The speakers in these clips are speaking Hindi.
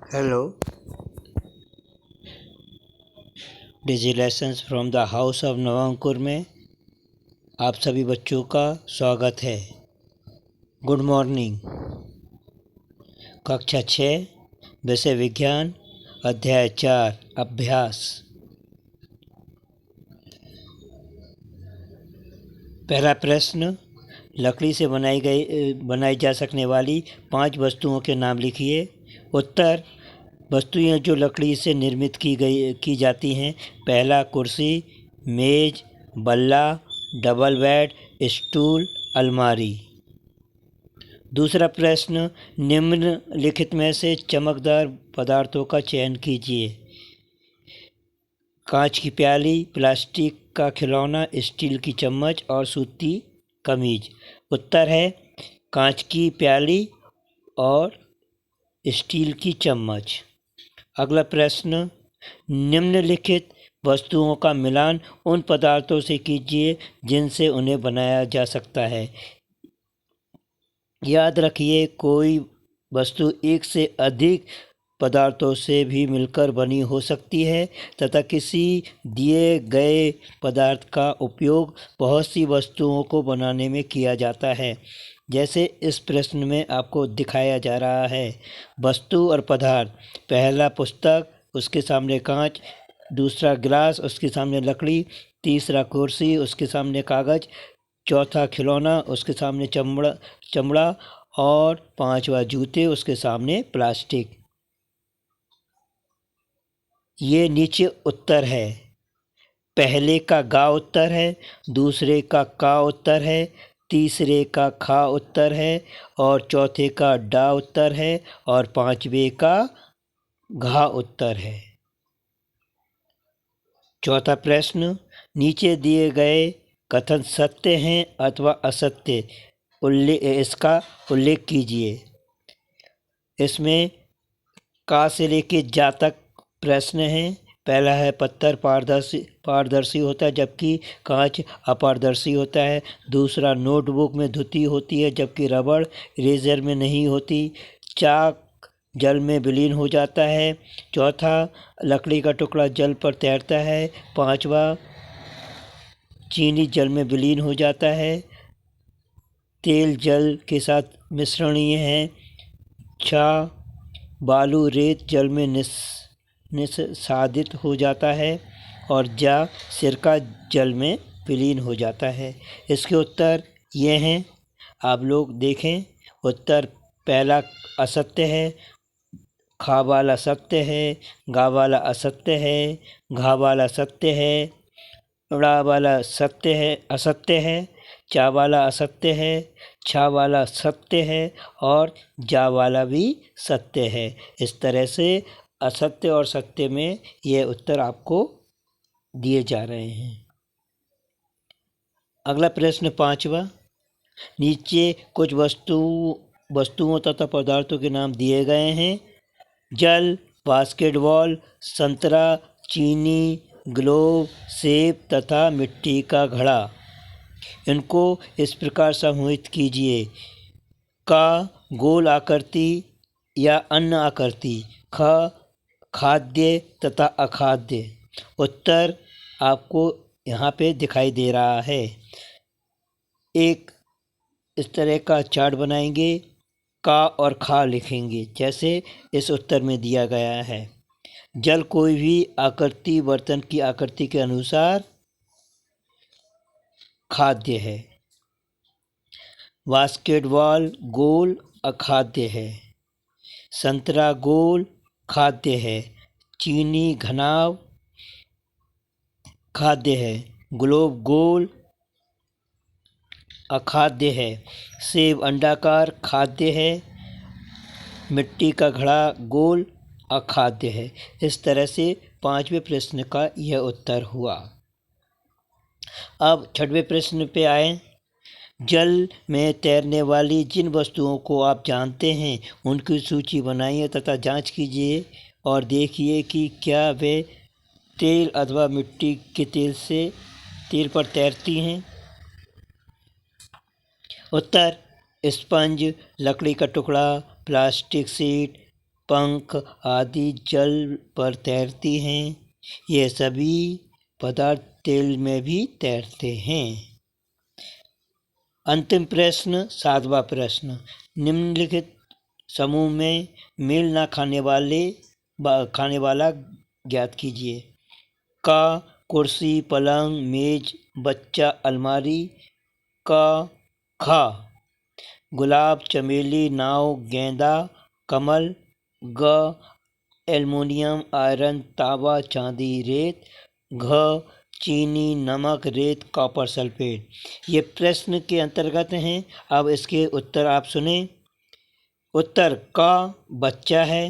Hello, digi lessons from the house of Navankur में आप सभी बच्चों का स्वागत है। Good morning. कक्षा 6 विषय विज्ञान अध्याय 4 अभ्यास। पहला प्रश्न, लकड़ी से बनाई जा सकने वाली 5 वस्तुओं के नाम लिखिए। उत्तर, वस्तुएं जो लकड़ी से निर्मित की जाती हैं। पहला, कुर्सी, मेज, बल्ला, डबल बेड, स्टूल, अलमारी। दूसरा प्रश्न, निम्नलिखित में से चमकदार पदार्थों का चयन कीजिए। कांच की प्याली, प्लास्टिक का खिलौना, स्टील की चम्मच और सूती कमीज। उत्तर है कांच की प्याली और स्टील की चम्मच। अगला प्रश्न, निम्नलिखित वस्तुओं का मिलान उन पदार्थों से कीजिए जिनसे उन्हें बनाया जा सकता है। याद रखिए, कोई वस्तु एक से अधिक पदार्थों से भी मिलकर बनी हो सकती है तथा किसी दिए गए पदार्थ का उपयोग बहुत सी वस्तुओं को बनाने में किया जाता है, जैसे इस प्रश्न में आपको दिखाया जा रहा है। वस्तु और पदार्थ, पहला पुस्तक, उसके सामने कांच, दूसरा गिलास, उसके सामने लकड़ी, तीसरा कुर्सी, उसके सामने कागज, चौथा खिलौना, उसके सामने चमड़ा और पांचवा जूते, उसके सामने प्लास्टिक। ये नीचे उत्तर है। पहले का गा उत्तर है, दूसरे का का उत्तर है, तीसरे का खा उत्तर है और चौथे का डा उत्तर है और पांचवे का घा उत्तर है। चौथा प्रश्न, नीचे दिए गए कथन सत्य हैं अथवा असत्य, इसका उल्लेख कीजिए। इसमें का से लेके जा तक प्रश्न हैं। पहला है पत्थर पारदर्शी होता है जबकि कांच अपारदर्शी होता है। दूसरा, नोटबुक में धुती होती है जबकि रबड़ इरेजर में नहीं होती। चाक जल में विलीन हो जाता है। चौथा, लकड़ी का टुकड़ा जल पर तैरता है। पांचवा, चीनी जल में विलीन हो जाता है। तेल जल के साथ मिश्रणीय है। छा, बालू रेत जल में निस्सादित हो जाता है और जा, सिरका जल में विलीन हो जाता है। इसके उत्तर ये हैं, आप लोग देखें। उत्तर पहला असत्य है, खा वाला सत्य है, गा वाला असत्य है, घा वाला सत्य है, ड़ा वाला सत्य है असत्य है, चा वाला असत्य है, छा वाला सत्य है और जा वाला भी सत्य है। इस तरह से असत्य और सत्य में ये उत्तर आपको दिए जा रहे हैं। अगला प्रश्न पांचवा, नीचे कुछ वस्तुओं तथा पदार्थों के नाम दिए गए हैं। जल, बास्केटबॉल, संतरा, चीनी, ग्लोब, सेब तथा मिट्टी का घड़ा। इनको इस प्रकार समूहित कीजिए। का, गोल आकृति या अन्य आकृति। ख, खाद्य तथा अखाद्य। उत्तर आपको यहाँ पे दिखाई दे रहा है। एक इस तरह का चार्ट बनाएंगे, का और खा लिखेंगे जैसे इस उत्तर में दिया गया है। जल कोई भी आकृति बर्तन की आकृति के अनुसार खाद्य है। बास्केटबॉल गोल अखाद्य है। संतरा गोल खाद्य है। चीनी घनाव खाद्य है। ग्लोब गोल अखाद्य है। सेब अंडाकार खाद्य है। मिट्टी का घड़ा गोल अखाद्य है। इस तरह से पांचवें प्रश्न का यह उत्तर हुआ। अब छठवें प्रश्न पे आए। जल में तैरने वाली जिन वस्तुओं को आप जानते हैं उनकी सूची बनाइए तथा जांच कीजिए और देखिए कि क्या वे तेल अथवा मिट्टी के तेल पर तैरती हैं। उत्तर, स्पंज, लकड़ी का टुकड़ा, प्लास्टिक शीट, पंख आदि जल पर तैरती हैं। ये सभी पदार्थ तेल में भी तैरते हैं। अंतिम प्रश्न 7वां प्रश्न, निम्नलिखित समूह में मेल न खाने वाला ज्ञात कीजिए। क कुर्सी, पलंग, मेज, बच्चा, अलमारी। क ख गुलाब, चमेली, नाव, गेंदा, कमल। ग एल्युमिनियम, आयरन, तांबा, चांदी, रेत। घ चीनी, नमक, रेत, कॉपर सल्फेट। ये प्रश्न के अंतर्गत हैं। अब इसके उत्तर आप सुने। उत्तर क बच्चा है,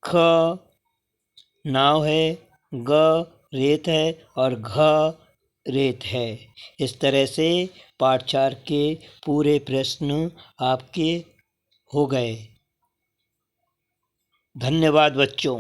ख नाव है, ग रेत है और घ रेत है। इस तरह से पाठ 4 के पूरे प्रश्न आपके हो गए। धन्यवाद बच्चों।